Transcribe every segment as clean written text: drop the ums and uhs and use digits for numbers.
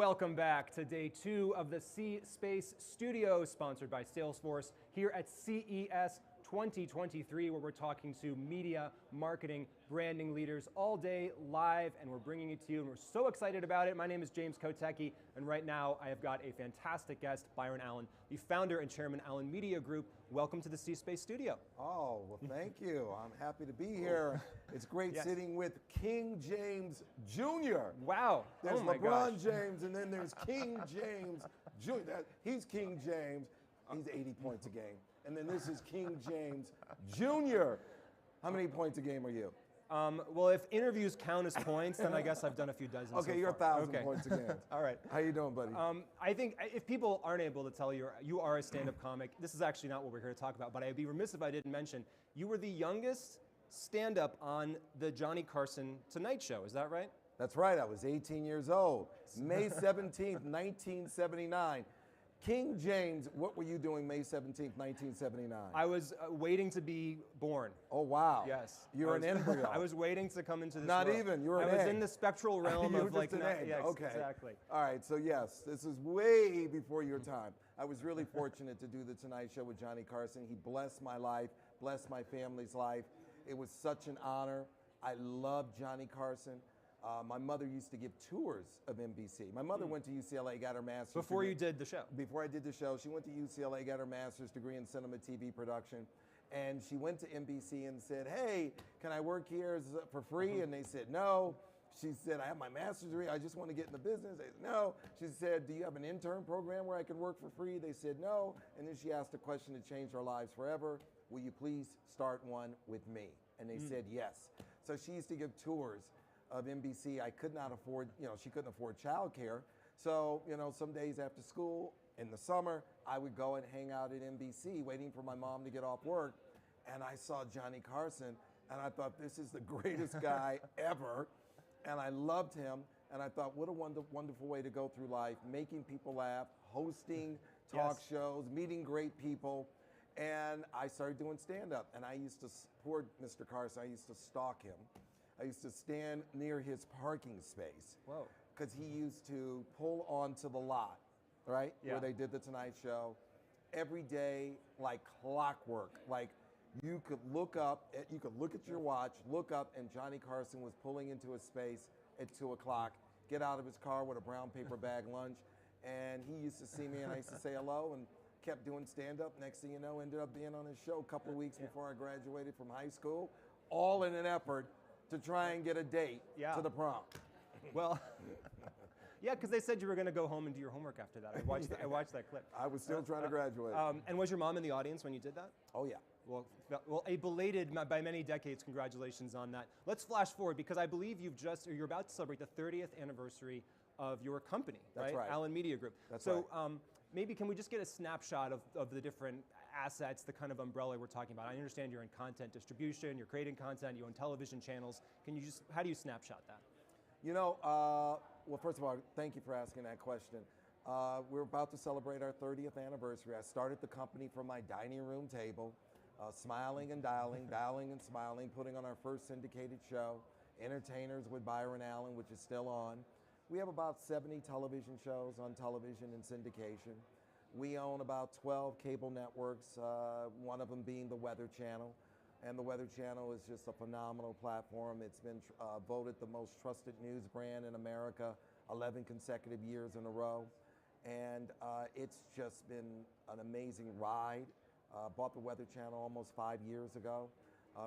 Welcome back to day 2 of the C-Space Studio, sponsored by Salesforce, here at CES 2023, where we're talking to media, marketing, branding leaders all day live, and we're bringing it to you, and we're so excited about it. My name is James Kotecki, and right now I have got a fantastic guest, Byron Allen, the founder and chairman, Allen Media Group. Welcome to the C-Space Studio. Oh, well, thank you. I'm happy to be here. It's great sitting with King James Jr. Wow. There's oh my LeBron gosh. James, and then there's King James Jr. He's King James. He's 80 points a game. And then this is King James Jr. How many points a game are you? Well, if interviews count as points, then I guess I've done a few dozen. Okay, so you're far. 1,000 points a game. All right. How you doing, buddy? I think if people aren't able to tell you are a stand-up comic, this is actually not what we're here to talk about, but I'd be remiss if I didn't mention, you were the youngest stand-up on the Johnny Carson Tonight Show, is that right? That's right, I was 18 years old. May 17th, 1979. King James, what were you doing May 17th, 1979? I was waiting to be born. Oh, wow. Yes. You're an embryo. I was waiting to come into this Not world. even, you were an I was egg. in the spectral realm You were of like, just an egg. yes, Okay. Exactly. All right, so yes, this is way before your time. I was really fortunate to do the Tonight Show with Johnny Carson. He blessed my life, blessed my family's life. It was such an honor. I love Johnny Carson. My mother used to give tours of NBC. My mother went to UCLA, got her master's Before degree. you did the show? Before I did the show. She went to UCLA, got her master's degree in cinema TV production. And she went to NBC and said, hey, can I work here for free? And they said, no. She said, I have my master's degree. I just want to get in the business. They said, no. She said, do you have an intern program where I can work for free? They said, no. And then she asked a question that changed our lives forever. Will you please start one with me? And they said, yes. So she used to give tours of NBC. I could not afford, she couldn't afford childcare. So, some days after school in the summer, I would go and hang out at NBC waiting for my mom to get off work. And I saw Johnny Carson and I thought, this is the greatest guy ever. And I loved him. And I thought, what a wonderful way to go through life, making people laugh, hosting talk shows, meeting great people. And I started doing stand-up. And I used to, poor Mr. Carson, I used to stalk him. I used to stand near his parking space. Whoa. Because he used to pull onto the lot, right? Yeah. Where they did the Tonight Show. Every day, like clockwork. Like you could look up, you could look at your watch, look up, and Johnny Carson was pulling into his space at 2 o'clock, get out of his car with a brown paper bag lunch. And he used to see me and I used to say hello and kept doing stand-up. Next thing you know, ended up being on his show a couple of weeks before I graduated from high school, all in an effort to try and get a date to the prom. Well, yeah, because they said you were going to go home and do your homework after that. I watched that clip. I was still trying to graduate. And was your mom in the audience when you did that? Oh, yeah. Well, a belated, by many decades, congratulations on that. Let's flash forward, because I believe you're about to celebrate the 30th anniversary of your company, That's right. Allen Media Group. That's so, right. Maybe can we just get a snapshot of the different assets, the kind of umbrella we're talking about? I understand you're in content distribution, you're creating content, you own television channels. How do you snapshot that? Well, first of all, thank you for asking that question. We're about to celebrate our 30th anniversary. I started the company from my dining room table, smiling and dialing, dialing and smiling, putting on our first syndicated show, Entertainers with Byron Allen, which is still on. We have about 70 television shows on television and syndication. We own about 12 cable networks, one of them being the Weather Channel. And the Weather Channel is just a phenomenal platform. It's been voted the most trusted news brand in America 11 consecutive years in a row. And it's just been an amazing ride. Bought the Weather Channel almost 5 years ago.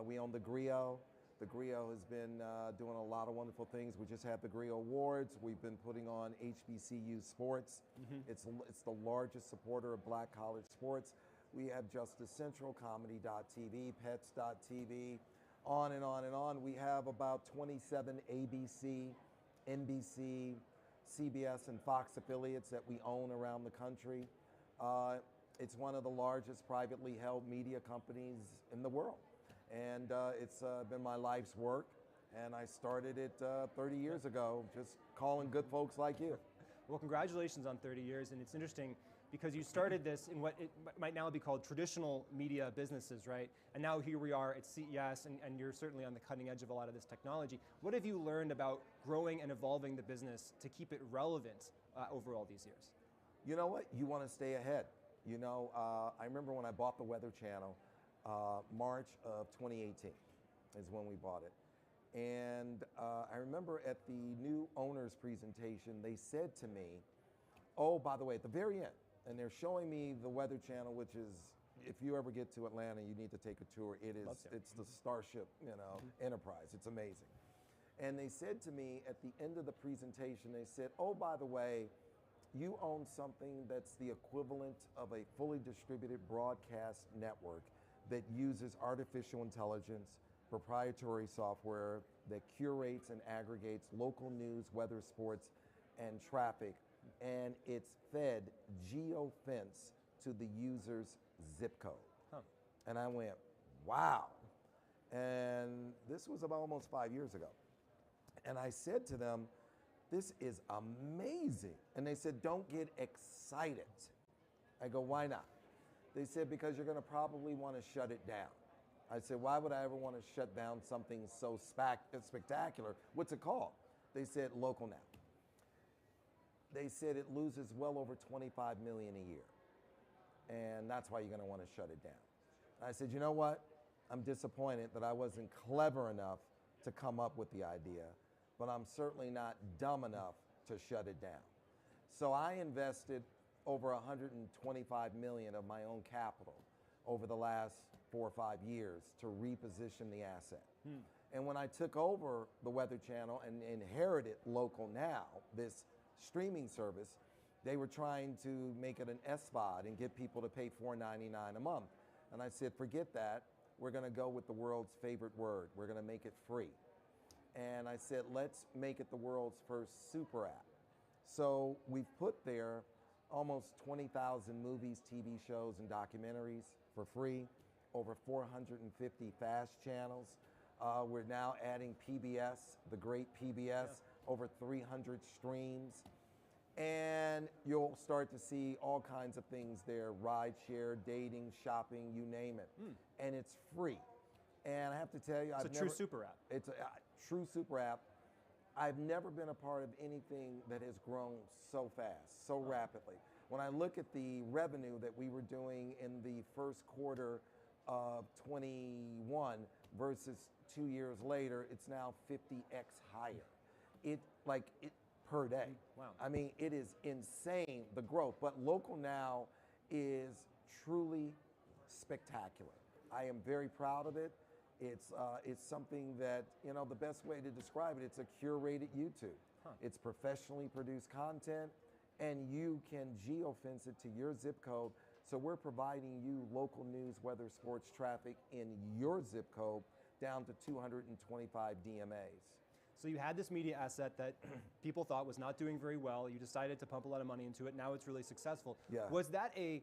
We own the Griot. The Griot has been doing a lot of wonderful things. We just had the Griot Awards. We've been putting on HBCU sports. It's the largest supporter of black college sports. We have Justice Central, Comedy.tv, Pets.tv, on and on and on. We have about 27 ABC, NBC, CBS, and Fox affiliates that we own around the country. It's one of the largest privately held media companies in the world. And it's been my life's work, and I started it 30 years ago, just calling good folks like you. Well, congratulations on 30 years, and it's interesting because you started this in what it might now be called traditional media businesses, right? And now here we are at CES, and you're certainly on the cutting edge of a lot of this technology. What have you learned about growing and evolving the business to keep it relevant over all these years? You know what? You want to stay ahead. You know, I remember when I bought the Weather Channel, March of 2018 is when we bought it. And I remember at the new owner's presentation, they said to me, oh, by the way, at the very end, and they're showing me the Weather Channel, which is, if you ever get to Atlanta, you need to take a tour. It's the Starship, Enterprise. It's amazing. And they said to me at the end of the presentation, they said, oh, by the way, you own something that's the equivalent of a fully distributed broadcast network that uses artificial intelligence, proprietary software that curates and aggregates local news, weather, sports, and traffic, and it's fed geofence to the user's zip code. Huh. And I went, wow. And this was about almost 5 years ago. And I said to them, this is amazing. And they said, don't get excited. I go, why not? They said, because you're going to probably want to shut it down. I said, why would I ever want to shut down something so spectacular? What's it called? They said, Local Now. They said it loses well over 25 million a year. And that's why you're going to want to shut it down. I said, you know what? I'm disappointed that I wasn't clever enough to come up with the idea, but I'm certainly not dumb enough to shut it down. So I invested over 125 million of my own capital over the last 4 or 5 years to reposition the asset. And when I took over the Weather Channel and inherited Local Now, this streaming service, they were trying to make it an SVOD and get people to pay $4.99 a month. And I said, forget that. We're going to go with the world's favorite word. We're going to make it free. And I said, let's make it the world's first super app. So we've put there almost 20,000 movies, TV shows, and documentaries for free, over 450 fast channels. We're now adding PBS, the great PBS, over 300 streams. And you'll start to see all kinds of things there, ride share, dating, shopping, you name it. And it's free. And I have to tell you, it's a true super app. It's a true super app. I've never been a part of anything that has grown so fast, so rapidly. When I look at the revenue that we were doing in the first quarter of 21 versus 2 years later, it's now 50x higher. Per day. Wow. I mean, it is insane, the growth. But Local Now is truly spectacular. I am very proud of it. It's something that, the best way to describe it, it's a curated YouTube. It's professionally produced content, and you can geofence it to your zip code. So we're providing you local news, weather, sports, traffic in your zip code down to 225 DMAs. So you had this media asset that people thought was not doing very well. You decided to pump a lot of money into it. Now it's really successful. Yeah. Was that a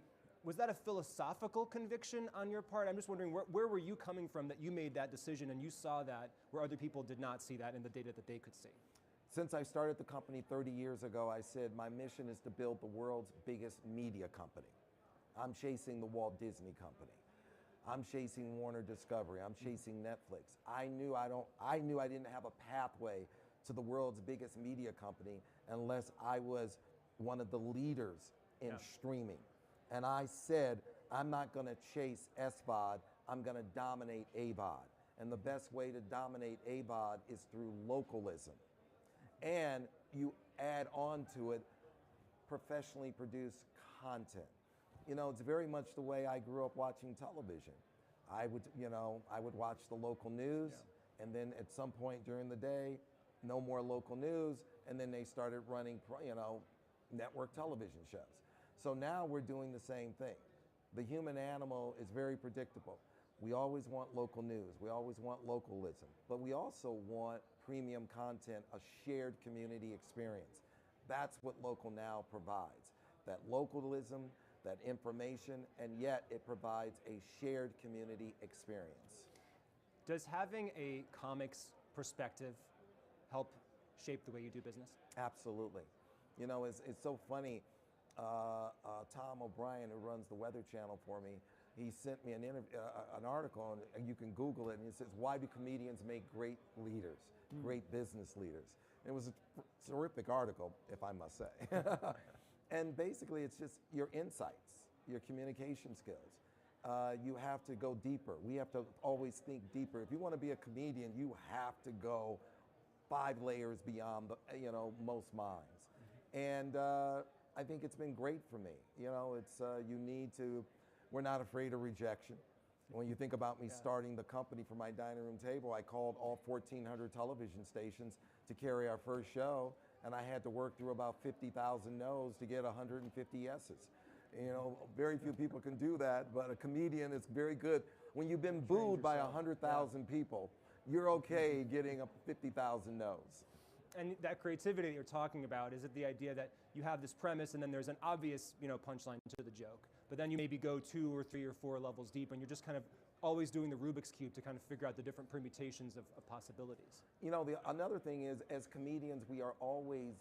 philosophical conviction on your part? I'm just wondering, where were you coming from that you made that decision and you saw that where other people did not see that in the data that they could see? Since I started the company 30 years ago, I said my mission is to build the world's biggest media company. I'm chasing the Walt Disney Company. I'm chasing Warner Discovery. I'm chasing Netflix. I knew I didn't have a pathway to the world's biggest media company unless I was one of the leaders in streaming. And I said, I'm not going to chase SVOD. I'm going to dominate AVOD. And the best way to dominate AVOD is through localism. And you add on to it professionally produced content. It's very much the way I grew up watching television. I would watch the local news, and then at some point during the day, no more local news, and then they started running, network television shows. So now we're doing the same thing. The human animal is very predictable. We always want local news. We always want localism. But we also want premium content, a shared community experience. That's what Local Now provides. That localism, that information, and yet it provides a shared community experience. Does having a comics perspective help shape the way you do business? Absolutely. It's so funny. Tom O'Brien, who runs the Weather Channel for me, he sent me an article, and you can Google it, and it says, "Why do comedians make great leaders, great business leaders?" And it was a terrific article, if I must say. And basically, it's just your insights, your communication skills. You have to go deeper. We have to always think deeper. If you want to be a comedian, you have to go 5 layers beyond most minds. And I think it's been great for me. It's you need to. We're not afraid of rejection. When you think about me starting the company for my dining room table, I called all 1,400 television stations to carry our first show, and I had to work through about 50,000 no's to get 150 yeses. Very few people can do that, but a comedian is very good. When you've been booed by 100,000 people, you're okay getting 50,000 no's. And that creativity that you're talking about, is it the idea that you have this premise and then there's an obvious, punchline to the joke, but then you maybe go 2 or 3 or 4 levels deep and you're just kind of always doing the Rubik's Cube to kind of figure out the different permutations of possibilities? Another thing is, as comedians, we are always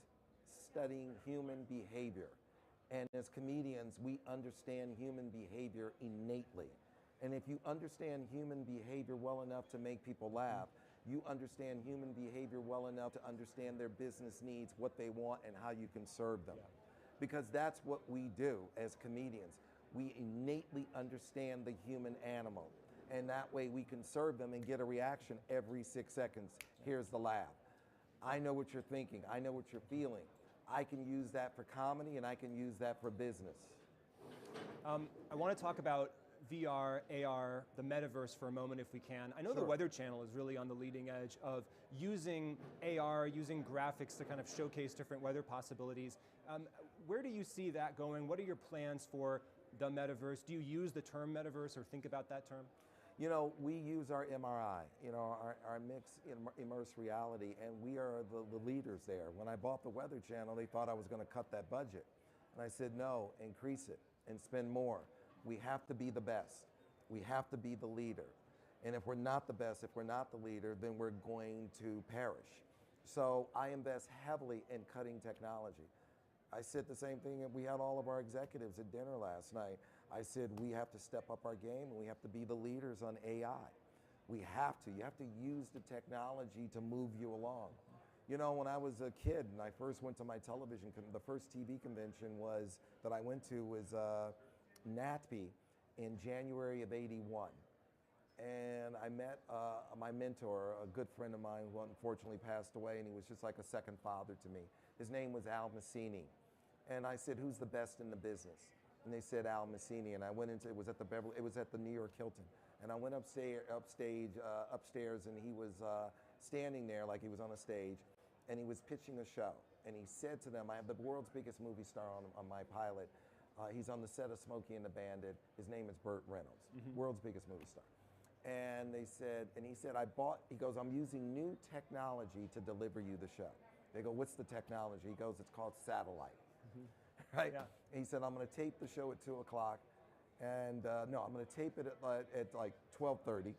studying human behavior. And as comedians, we understand human behavior innately. And if you understand human behavior well enough to make people laugh, you understand human behavior well enough to understand their business needs, what they want, and how you can serve them. Because that's what we do as comedians. We innately understand the human animal. And that way we can serve them and get a reaction every 6 seconds. Here's the laugh. I know what you're thinking. I know what you're feeling. I can use that for comedy, and I can use that for business. I want to talk about VR, AR, the metaverse for a moment if we can. I know the Weather Channel is really on the leading edge of using AR, using graphics to kind of showcase different weather possibilities. Where do you see that going? What are your plans for the metaverse? Do you use the term metaverse or think about that term? We use our MRI, our mixed immersed reality, and we are the leaders there. When I bought the Weather Channel, they thought I was going to cut that budget. And I said, no, increase it and spend more. We have to be the best. We have to be the leader. And if we're not the best, if we're not the leader, then we're going to perish. So I invest heavily in cutting technology. I said the same thing, and we had all of our executives at dinner last night. I said, we have to step up our game, and we have to be the leaders on AI. We have to. You have to use the technology to move you along. When I was a kid and I first went to my television, the first TV convention that I went to was NATPE in January of '81. And I met my mentor, a good friend of mine who unfortunately passed away, and he was just like a second father to me. His name was Al Massini. And I said, who's the best in the business? And they said Al Massini, and I went into, it was at the New York Hilton. And I went upstairs, and he was standing there like he was on a stage, and he was pitching a show. And he said to them, I have the world's biggest movie star on my pilot. He's on the set of Smokey and the Bandit. His name is Burt Reynolds, world's biggest movie star. And he said, he goes, I'm using new technology to deliver you the show. They go, what's the technology? He goes, it's called satellite. Right? Yeah. And he said, I'm going to tape the show at 2 o'clock. And no, I'm going to tape it at like 12:30.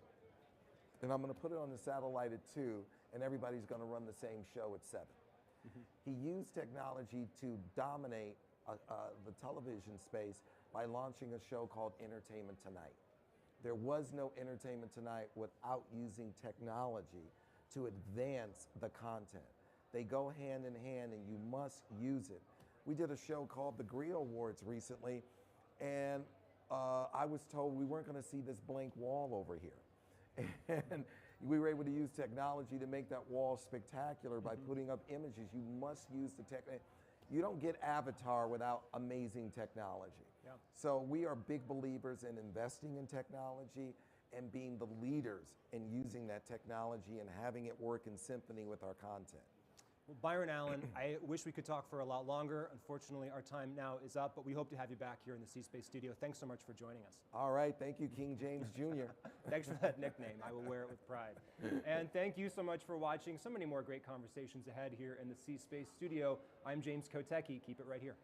And I'm going to put it on the satellite at 2, and everybody's going to run the same show at 7. He used technology to dominate the television space by launching a show called Entertainment Tonight. There was no Entertainment Tonight without using technology to advance the content. They go hand in hand, and you must use it. We did a show called the Griot Awards recently, and I was told we weren't going to see this blank wall over here. And we were able to use technology to make that wall spectacular by putting up images. You must use the technology. You don't get Avatar without amazing technology. Yeah. So we are big believers in investing in technology and being the leaders in using that technology and having it work in symphony with our content. Well, Byron Allen, I wish we could talk for a lot longer. Unfortunately, our time now is up, but we hope to have you back here in the C-Space studio. Thanks so much for joining us. All right, thank you, King James Jr. Thanks for that nickname. I will wear it with pride. And thank you so much for watching. So many more great conversations ahead here in the C-Space studio. I'm James Kotecki. Keep it right here.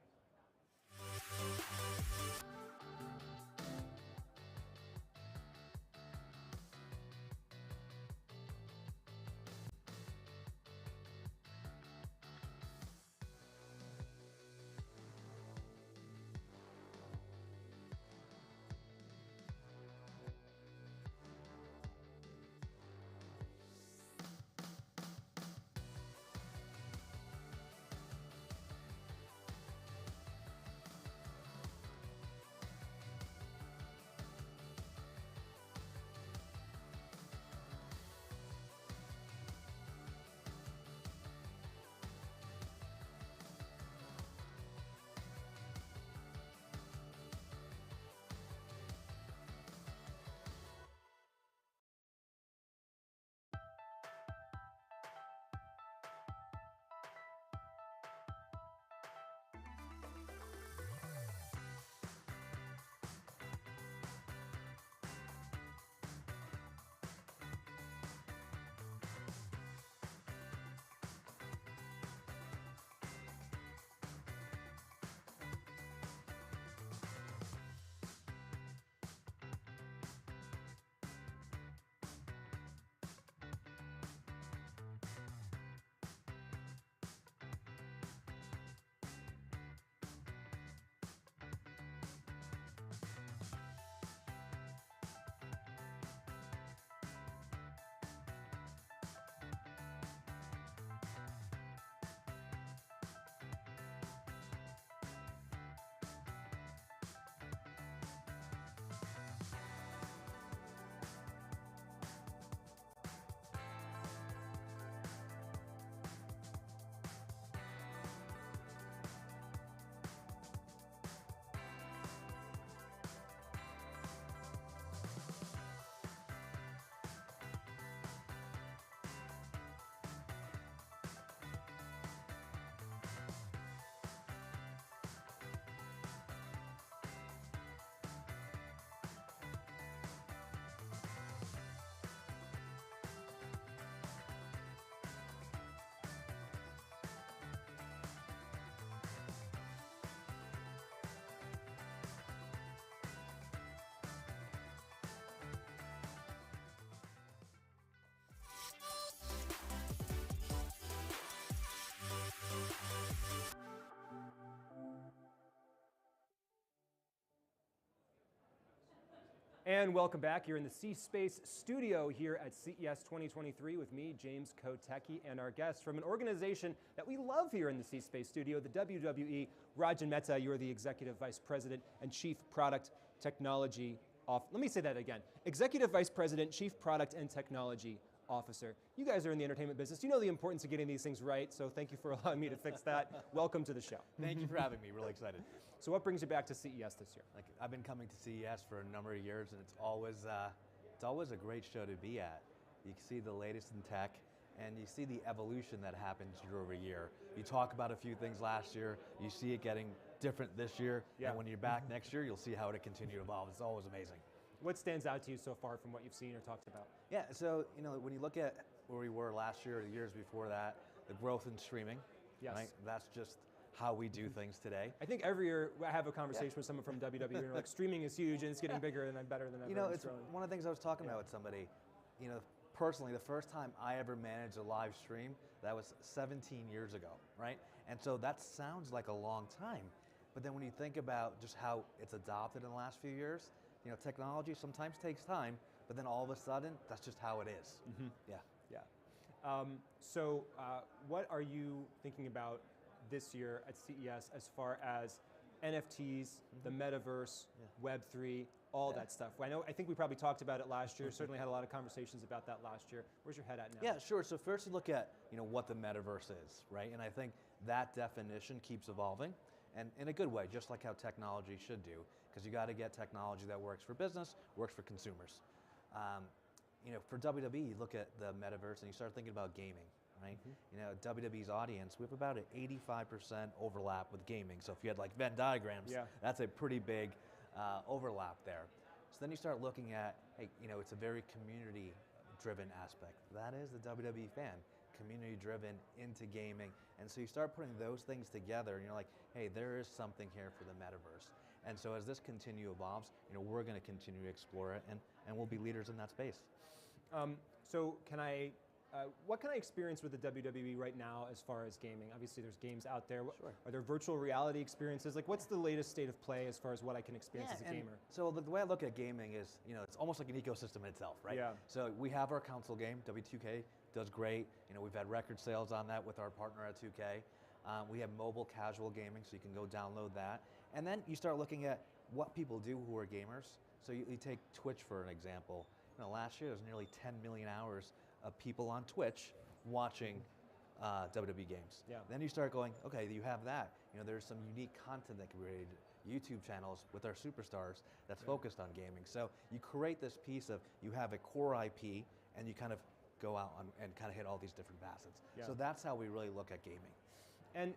And welcome back. You're in the C-Space studio here at CES 2023 with me, James Kotecki, and our guest from an organization that we love here in the C-Space studio, the WWE. Rajan Mehta, you're the Executive Vice President and Chief Product Technology Officer. Let me say that again. Executive Vice President, Chief Product and Technology Officer. You guys are in the entertainment business. You know the importance of getting these things right, so thank you for allowing me to fix that. Welcome to the show. Thank you for having me, really excited. So what brings you back to CES this year? I've been coming to CES for a number of years, and it's always a great show to be at. You can see the latest in tech, and you see the evolution that happens year over year. You talk about a few things last year, you see it getting different this year, and when you're back next year, you'll see how it continue to evolve. It's always amazing. What stands out to you so far from what you've seen or talked about? Yeah, so when you look at where we were last year or the years before that, the growth in streaming, right? That's just how we do things today. I think every year I have a conversation with someone from WWE and they're like, streaming is huge and it's getting bigger and better than ever. It's one of the things I was talking about with somebody. Personally, the first time I ever managed a live stream, that was 17 years ago, right? And so that sounds like a long time, but then when you think about just how it's adopted in the last few years, technology sometimes takes time, but then all of a sudden, that's just how it is. Yeah. What are you thinking about this year at CES as far as NFTs, the metaverse, Web3, all that stuff? I think we probably talked about it last year, certainly had a lot of conversations about that last year. Where's your head at now? Yeah, sure. So first you look at what the metaverse is, right? And I think that definition keeps evolving, and in a good way, just like how technology should do, because you got to get technology that works for business, works for consumers. For WWE, you look at the metaverse and you start thinking about gaming, right? WWE's audience, we have about an 85% overlap with gaming. So if you had like Venn diagrams, that's a pretty big overlap there. So then you start looking at, hey, it's a very community-driven aspect. That is the WWE fan, community-driven into gaming. And so you start putting those things together and you're like, hey, there is something here for the metaverse. And so as this evolves, we're going to continue to explore it and we'll be leaders in that space. What can I experience with the WWE right now as far as gaming? Obviously there's games out there. Sure. Are there virtual reality experiences? Like what's the latest state of play as far as what I can experience as a gamer? So the way I look at gaming is, it's almost like an ecosystem in itself, right? Yeah. So we have our console game, W2K does great. We've had record sales on that with our partner at 2K. We have mobile casual gaming, so you can go download that. And then you start looking at what people do who are gamers. So you take Twitch for an example. Last year there was nearly 10 million hours of people on Twitch watching WWE games. Yeah. Then you start going, okay, you have that. There's some unique content that can be created, YouTube channels with our superstars that's focused on gaming. So you create this piece of, you have a core IP and you kind of go out and kind of hit all these different facets. Yeah. So that's how we really look at gaming. And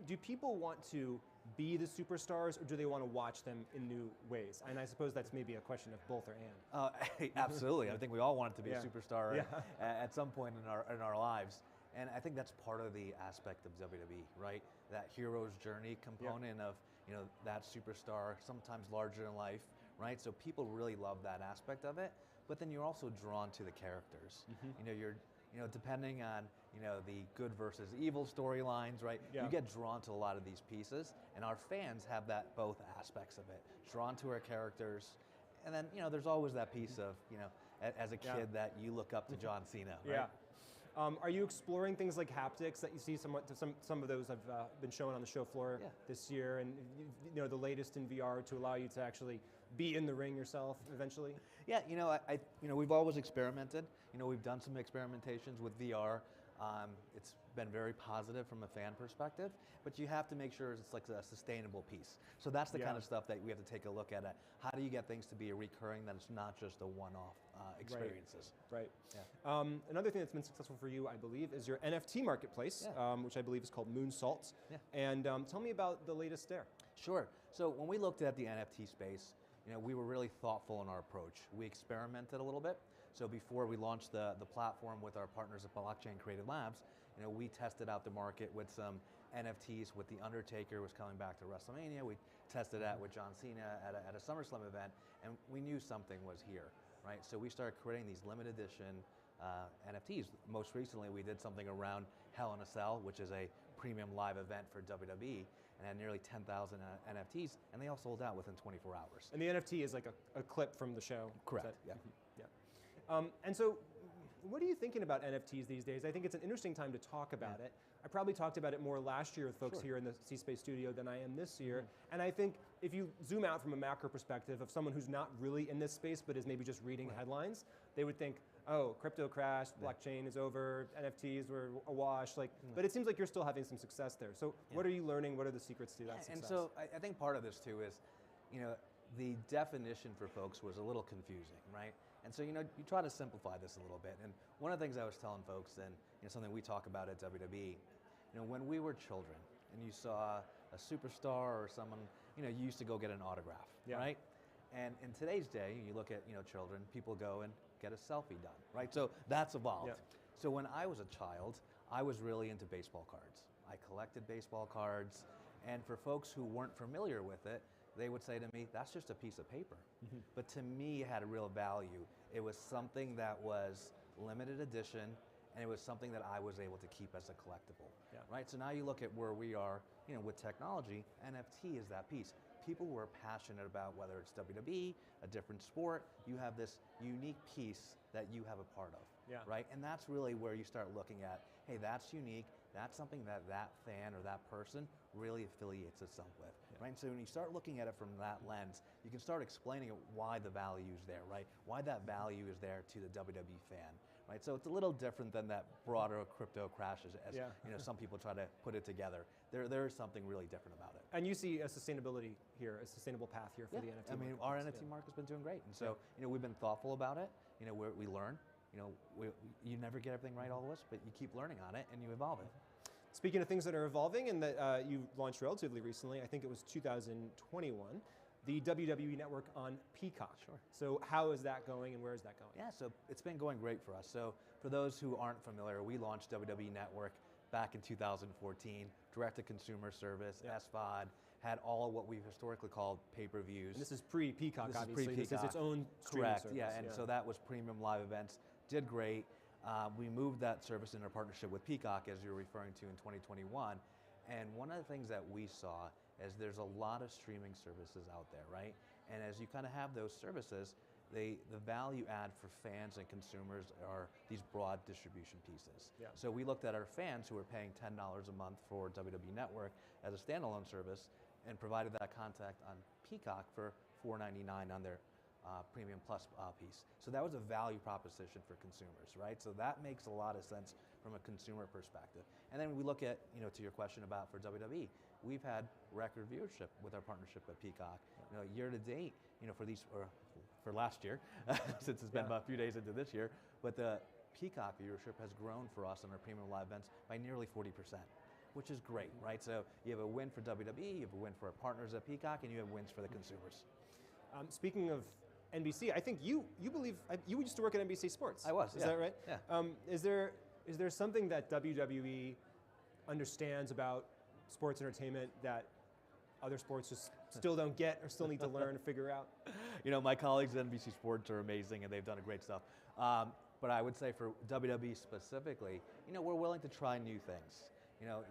do people want to be the superstars or do they want to watch them in new ways? And I suppose that's maybe a question of both or and. Absolutely. I think we all want it to be a superstar Yeah. at some point in our lives. And I think that's part of the aspect of WWE, right? That hero's journey component of, that superstar, sometimes larger than life, right? So people really love that aspect of it, but then you're also drawn to the characters. You're depending on, the good versus evil storylines, right? Yeah. You get drawn to a lot of these pieces, and our fans have that both aspects of it. Drawn to our characters, and then, there's always that piece of, as a kid that you look up to John Cena, right? Yeah. Are you exploring things like haptics that you see some of those have been shown on the show floor this year, and the latest in VR to allow you to actually be in the ring yourself eventually? Yeah, we've always experimented. We've done some experimentations with VR. It's been very positive from a fan perspective, but you have to make sure it's like a sustainable piece. So that's the kind of stuff that we have to take a look at. How do you get things to be a recurring, that it's not just a one-off experiences? Right. Yeah. Another thing that's been successful for you, I believe, is your NFT marketplace, which I believe is called Moonsault. Yeah. And tell me about the latest there. Sure. So when we looked at the NFT space, we were really thoughtful in our approach. We experimented a little bit. So before we launched the platform with our partners at Blockchain Creative Labs, we tested out the market with some NFTs. With The Undertaker was coming back to WrestleMania. We tested that with John Cena at a SummerSlam event, and we knew something was here, right? So we started creating these limited edition NFTs. Most recently, we did something around Hell in a Cell, which is a premium live event for WWE and had nearly 10,000 NFTs, and they all sold out within 24 hours. And the NFT is like a clip from the show. Correct. Yeah. Yeah. And so, what are you thinking about NFTs these days? I think it's an interesting time to talk about it. I probably talked about it more last year with folks here in the C-Space studio than I am this year. And I think if you zoom out from a macro perspective of someone who's not really in this space but is maybe just reading headlines, they would think, oh, crypto crashed, blockchain is over, NFTs were awash. But it seems like you're still having some success there. So what are you learning? What are the secrets to that success? And so I think part of this too is, the definition for folks was a little confusing, right? And so, you try to simplify this a little bit. And one of the things I was telling folks, and something we talk about at WWE, when we were children and you saw a superstar or someone, you used to go get an autograph, right? And in today's day, you look at, children, people go and get a selfie done, right? So that's evolved. Yeah. So when I was a child, I was really into baseball cards. I collected baseball cards, and for folks who weren't familiar with it, they would say to me, that's just a piece of paper. But to me, it had a real value. It was something that was limited edition, and it was something that I was able to keep as a collectible, right? So now you look at where we are, with technology, NFT is that piece. People who are passionate about whether it's WWE, a different sport, you have this unique piece that you have a part of, right? And that's really where you start looking at, hey, that's unique, that's something that fan or that person really affiliates itself with, right? And so when you start looking at it from that lens, you can start explaining why the value is there, right? Why that value is there to the WWE fan, right? So it's a little different than that broader crypto crash as some people try to put it together. There is something really different about it. And you see a sustainability here, a sustainable path here for the NFT market. Our NFT market's been doing great. And so, we've been thoughtful about it. We learn. You never get everything right always, but you keep learning on it and you evolve it. Speaking of things that are evolving and that you launched relatively recently, I think it was 2021, the WWE Network on Peacock. Sure. So how is that going and where is that going? Yeah, so it's been going great for us. So for those who aren't familiar, we launched WWE Network back in 2014, direct-to-consumer service, SVOD, had all of what we've historically called pay-per-views. And this is pre-Peacock, obviously. Pre-Peacock. This is its own streaming Correct, service. and so that was premium live events, did great. We moved that service into a partnership with Peacock, as you're referring to, in 2021. And one of the things that we saw is there's a lot of streaming services out there, right? And as you kind of have those services, the value add for fans and consumers are these broad distribution pieces. So we looked at our fans who were paying $10 a month for WWE Network as a standalone service and provided that content on Peacock for $4.99 on their Premium Plus piece. So that was a value proposition for consumers, right? So that makes a lot of sense from a consumer perspective. And then we look at, to your question about for WWE, we've had record viewership with our partnership with Peacock. Year to date, for last year, since it's been about a few days into this year, but the Peacock viewership has grown for us on our premium live events by nearly 40%, which is great, right? So you have a win for WWE, you have a win for our partners at Peacock, and you have wins for the consumers. Speaking of NBC, I think you believe, you used to work at NBC Sports. I was, Is that right? Yeah. Is there something that WWE understands about sports entertainment that other sports just still don't get or still need to learn or figure out? My colleagues at NBC Sports are amazing and they've done a great stuff. But I would say for WWE specifically, we're willing to try new things.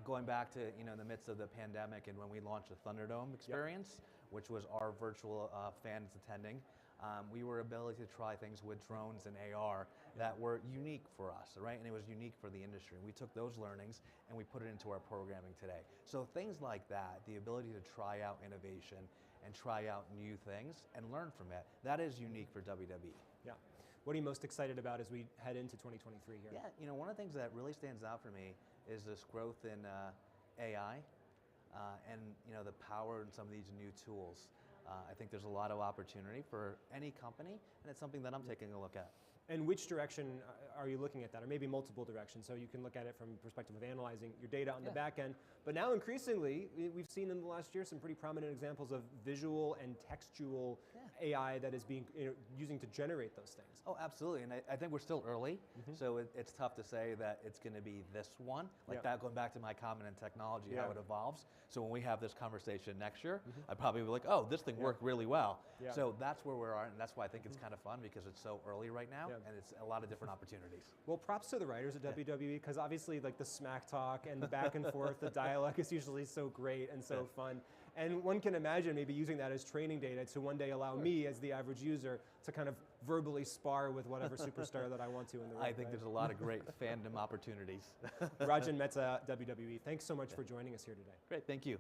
Going back to, in the midst of the pandemic and when we launched the Thunderdome experience, which was our virtual fans attending, we were able to try things with drones and AR that were unique for us, right? And it was unique for the industry. We took those learnings and we put it into our programming today. So things like that, the ability to try out innovation and try out new things and learn from it, that is unique for WWE. Yeah. What are you most excited about as we head into 2023 here? Yeah, one of the things that really stands out for me is this growth in AI and the power in some of these new tools. I think there's a lot of opportunity for any company, and it's something that I'm taking a look at. And which direction are you looking at that? Or maybe multiple directions. So you can look at it from the perspective of analyzing your data on the back end. But now increasingly, we've seen in the last year some pretty prominent examples of visual and textual AI that is being using to generate those things. Oh, absolutely. And I think we're still early. So it's tough to say that it's going to be this one. Like that, going back to my comment in technology, how it evolves. So when we have this conversation next year, I'd probably be like, oh, this thing worked really well. So that's where we are. And that's why I think it's kind of fun because it's so early right now. and it's a lot of different opportunities. Well, props to the writers at WWE, because obviously like the smack talk and the back and forth, the dialogue is usually so great and so fun. And one can imagine maybe using that as training data to one day allow me as the average user to kind of verbally spar with whatever superstar that I want to in the ring. I think there's a lot of great fandom opportunities. Rajan Mehta, WWE, thanks so much for joining us here today. Great, thank you.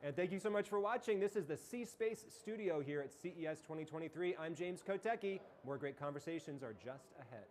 And thank you so much for watching. This is the C-Space Studio here at CES 2023. I'm James Kotecki. More great conversations are just ahead.